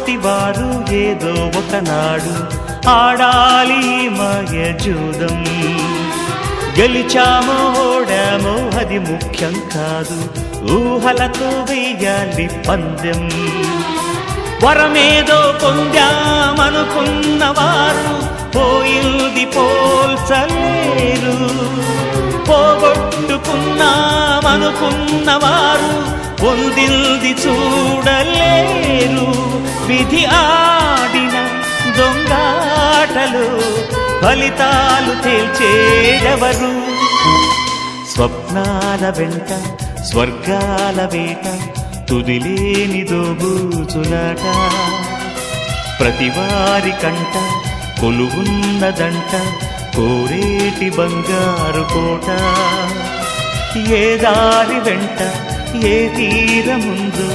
ప్రతివారు ఏదో ఒకనాడు ఆడాలి మాయ జూదం. గెలిచామో ఓడామో అది ముఖ్యం కాదు, ఊహలతో వెయ్యాలి పందెం. వరమేదో పొందామనుకున్నవారు పోయింది పోల్చలేరు, పోగొట్టుకున్నామనుకున్నవారు పొందింది చూడలేరు. విధి ఆడిన దొంగాటలు ఫలితాలు తేల్చేదెవరు? స్వప్నాల వెంట స్వర్గాల వేట తుదిలేని దోబూచులాట. ప్రతివారి కంట కొలువున్నదంట కోరేటి బంగారు కోట. ఏ దారి వెంట ఏ తీరముందో